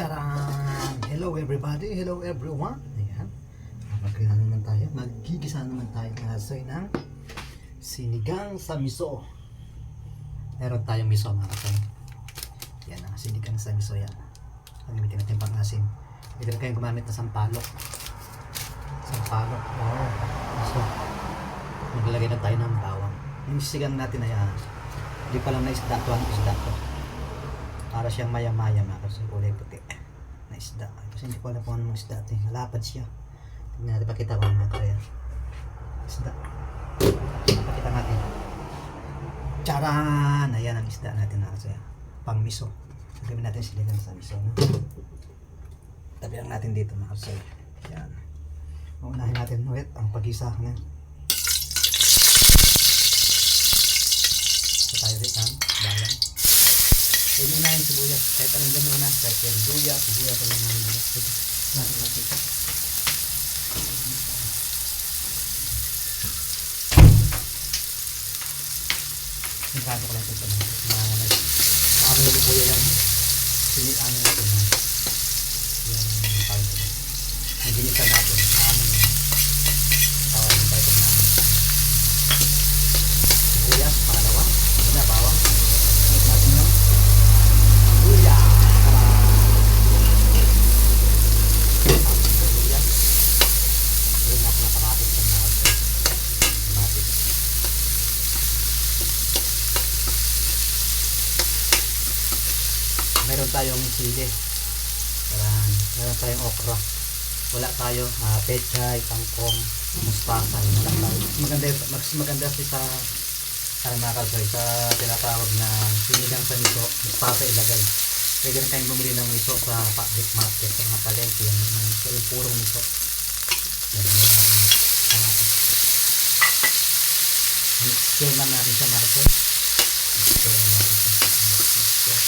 Charan! Hello everybody! Hello everyone! Ayan. Magigisa naman tayo ngasoy ng sinigang sa miso. Meron tayong miso mga kasoy. Yan ang sinigang sa miso yan. Gamitin natin pang asin. Pwede rin kayong gumamit na sampalok. Sampalok. Wow. Miso. Maglalagay na tayo ng bawang. Yung sinigang natin ay hindi pa lang na isda to. Ang isda to. Para siyang maya-maya mga kasoy. Kulay puti na isda. Kasi hindi ko alam kung anong isda ito. Malapad siya. Tignan natin, pakita ko mga kasoy. Isda. Pakita natin. Charan! Ayan ang isda natin mga kasoy. Pang miso. Gawin natin siligan sa miso. No? Tabi lang natin dito mga kasoy. Ayan. Uunahin natin ulit ang pag-isa na. So tayo rin ang bayan. Pwede na yung sibuyas. Kahit anong gano'n na. Kahit yung sibuyas ang mga nila. Pwede natin makita. Nagkado ko lang ito sa mga nakakamilig po yung sinilaan natin na yung parang ito. Ang ginisa natin na aming tawag ng title namin. Sibuyas, pangalawa. Una, bawang. Huwag natin yung sibuyas. Sibuyas. Huwag natin ang kamatis sa mga kamatis. Meron tayong sili. Meron tayong okra. Wala tayo pechay, tangkong, mustasa. Wala tayo. Mas maganda sa mga kalsoy sa tinatawag na sinigang sa miso. Mustasa ilagay. Pwede rin tayong bumili ng miso sa public market sa mga palengke. So yung purong miso. Mixture lang natin siya mga kalsoy. Mixture lang natin siya.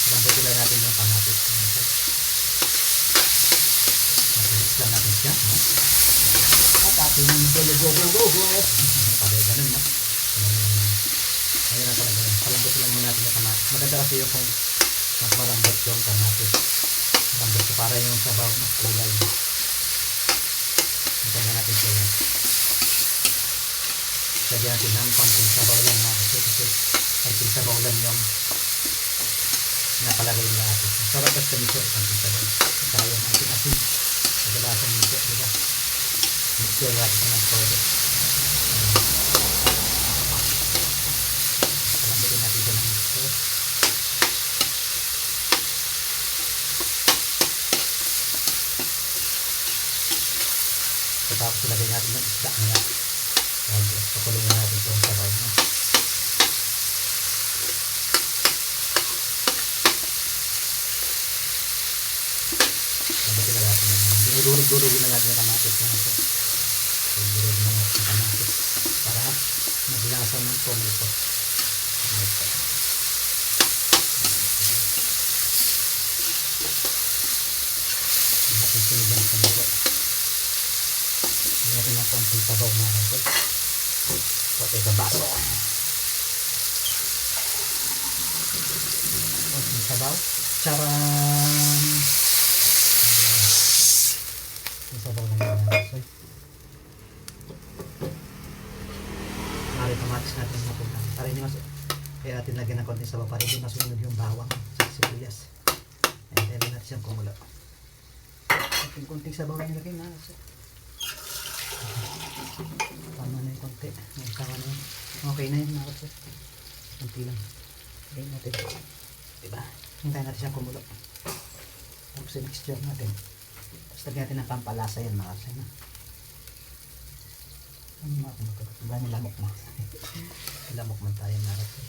Lambutin lang natin yung kamatis. Matilis lang natin siya. At ating go. Pabay ganun na. Ayun na talaga. Palambutin lang natin yung kamatis. Maganda kasi yung kung mas malambot yung kamatis. Malambot ko para yung sabaw mas kulay. Hintay na natin siya yan. Lagyan natin ng konting sabaw lang kasi konting sabaw lang yung napalagay nila natin. Sarap at kamiso isang sabaw. Kaya yung asin. Nagalasang miso, diba? Mixture natin ng todo. Palambutin natin ito ng mixture. Tapos ilagay natin ng isda nga. Pakulong na natin itong sabaw na. Durugin na natin yung kamatis na ito. Durugin na natin yung kamatis para maglasa ng tomato. Natin sinigang sa ito. Natin ng konting sabaw na ito. Pati sa baso. Konting sabaw. Charan! Yung sabaw na yung nasoy. Mari kamatis natin mapunta. Para hindi kaya natin lagyan ng konting sabaw para hindi masunog yung bawang sa sibuyas. Ayan, kaya natin siyang kumulo. Konting sabaw na nilagay na nasoy. Tama na yung konti. Tama na yun. Okay na yun nasoy. Konti lang. Okay natin. Diba? Hintayin natin siyang kumulo. Tapos yung mixture natin. Tapos lagyan natin ng pampalasa yan mga kasay na. Ano mga kumagod? Diba nilamok mo? Nilamok man tayo mga kasay.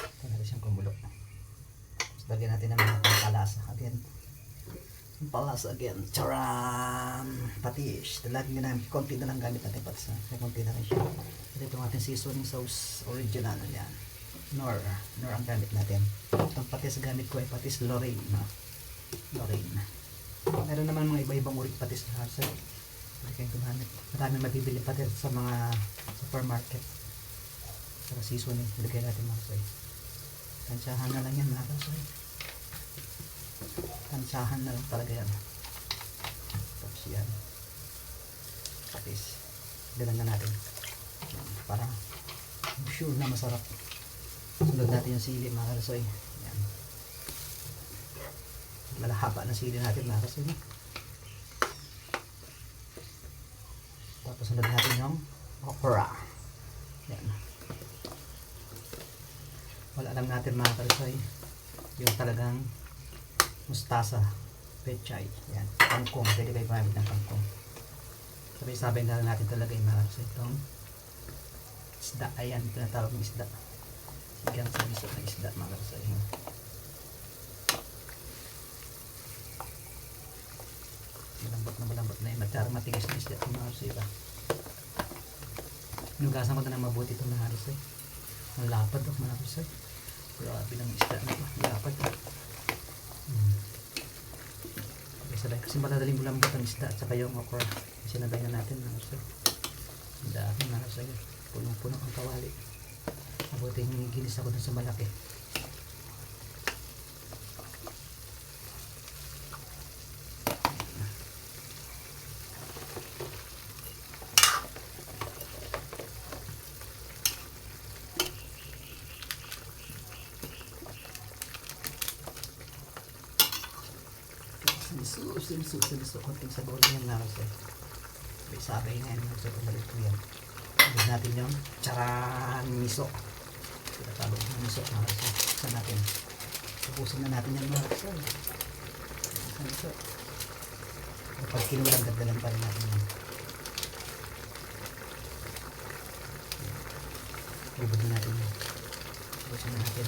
Ito natin siyang kumulo. Tapos lagyan natin ng mga pampalasa. Again. Pampalasa again. Charan! Patis. Lagyan na konti na lang gamit natin patis na. Kaya konti na rin siya. Ito itong ating seasoning sauce original na yan. Nor ang gamit natin. Itong patis gamit ko ay patis Lorraine. Lorraine. Meron naman mga iba-ibang uring patis na hasa. Pwede kayong gumamit. Maraming mabibili patis sa mga supermarket. Para seasoning, ilagay natin mga kasoy. Tansyahan na lang yan mga kasoy. Tansyahan na lang talaga yan. Tapos yan. Tapos, dalan na natin. Para sure na masarap. Sunod natin yung sili mga kasoy. Yan. Malahaba na sili natin mga kasoy. Tapos sunod natin yung okra. Yan. Wala lang natin mga kasoy. Yung talagang mustasa, pechay. Yan. Kangkong. Pwede kayo gumamit ng kangkong. Sabay-sabay na lang natin talaga yung mga kasoy. Itong isda. Ayan. Tinatawag ng isda. Sigang sa miso ng isda mga kasoy. Malambot na yun. Matigas na isda itong mga kasoy ba. Hinugasan ko na ng mabuti itong mga kasoy. Ang lapad ako mga kasoy. Grabe ng isda na ito. Lapad. Sabay. Kasi maladaling bulambot ang isda at saka yung okra. Sinabay na natin mga kasoy. Ang dami mga kasoy. Punong-puno ang kawali. Mabuti yung ginis ako dun sa malaki. Siniso. Konting sabaw lang yan mga kasoy. Sabay na yan mga kasoy. Pumalik ko yan. Ibig natin yung charan miso. Tinatawag ng miso mga kasoy. Saan natin? Ubusin na natin yan mga kasoy. Miso. Kapag kinulang, gagdalan pa rin natin yan. Ubod na natin yan. Ubusin na natin.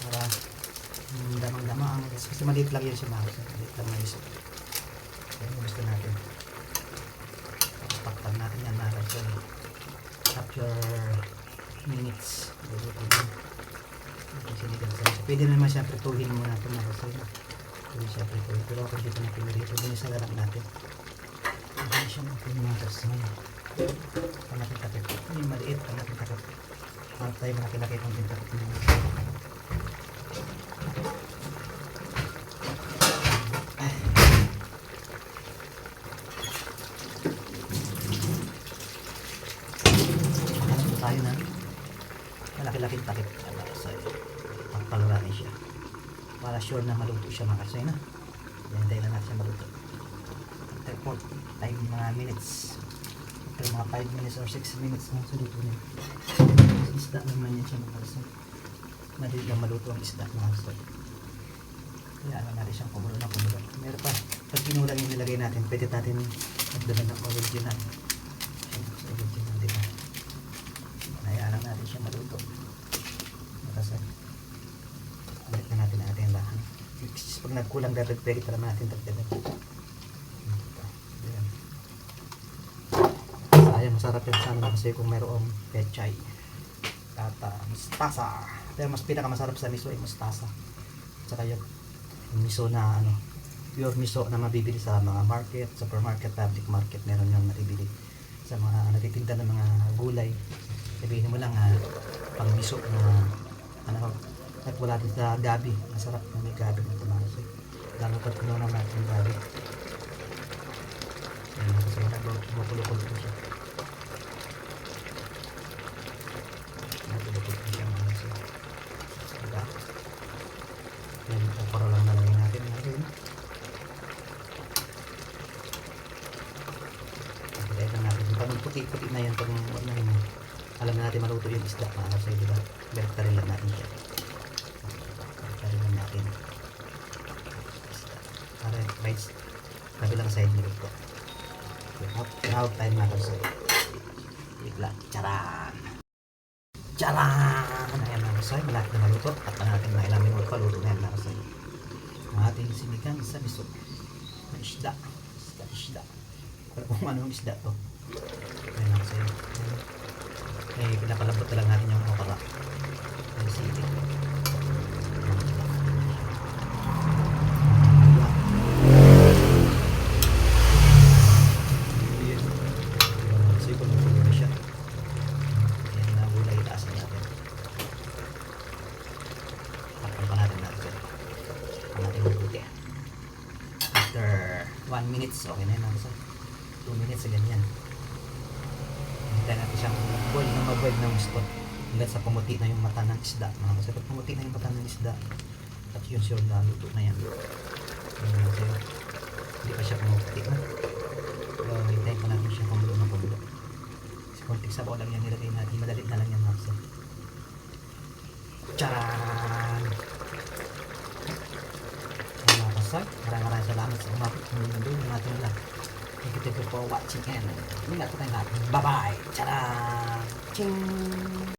Para damang-dama ang kasi maliit lang yan siya mga kasoy. Maliit lang na miso. Kaya gusto natin. Takpan natin yan mga kasoy. Capture minutes. Pwede naman siya prituhin muna ito mga kasoy. Pwede siya prituhin. Pero ako dito na pinirito. Binisa na lang natin. Pwede siya mga kasoy. Panapit-tapit. Yung maliit. Panapit-tapit. Para tayo malaki-laki kung pinapit mga kasoy. Tayo na malaki-laking takip para sa pagpaluranin siya para sure na maluto siya mga kasoy na. Hintayin na natin siya maluto after 5 mga minutes, after mga 5 minutes or 6 minutes na sa luto niya. Isda naman yan siya mga kasoy. Madali lang maluto ang isda mga kasoy. Kaya ano natin siyang kumulo na kumulo. Meron pa pag pinulang yung nilagay natin, pwede natin magdagan ng original. Original diba? Hayaan lang natin siya maluto. Kasi ulit na natin ang lahat. Pag nagkulang pwede para natin dagdagan. Sayang masarap yung sana kasi kung mayroong pechay at mustasa. Pero mas pinakamasarap sa miso ay mustasa. Tsaka yung miso na pure miso na mabibili sa mga market, supermarket, public market. Meron yung nabibili sa mga natitinda ng mga gulay. Sabihin mo lang pang miso na at wala din sa gabi. Masarap na may gabi ng tumakas. Lalo pat kuno na natin yung gabi. Kasi kumukulo-kulo po siya. Kumukulo-kulo po siya mga kasi. Diba? Yan, para lang nalagay natin natin. Pagkakait lang natin. Pag puti-puti na yan, pag alam na natin maluto yung isda mga kasi, diba? Berta rin lang natin siya. Berta rin lang natin. Para right, kabilang side nilog ko. Out time mga kasi. Bigla, charan! Charan! Ayan mga kasi, malaki na maluto. At natin na ilang minuto paluto na yan mga kasi. Ang ating sinigang sa miso. Ang isda. Isda. Pero kung anong isda to. Ayan mga kasi. Pinapalambot na lang natin yung okra. Ang sili. Kasi kung nakulo na siya. Yan na gulay itaas minutes, okay na yun mga kasay. 2 minutes sa ganyan. Hintayin natin siyang boil na mag-boil ng gusto. Hanggang sa pumuti na yung mata ng isda mga kasay. Pag pumuti na yung mata ng isda, at yun sure na luto na yan. Ayan kasi hindi pa siya pumuti na. So, hintayin pa natin siya kumulo na kumulo. Kasi konting sabaw lang yan nilagay natin. Madali na lang yan mga kasay. Tcharan! Mga kasay, maraming salamat sa umabot ng mundo ng ating vlog. Thank you for watching and ingat po tayo lahat. Bye bye! Tcharan! Ching!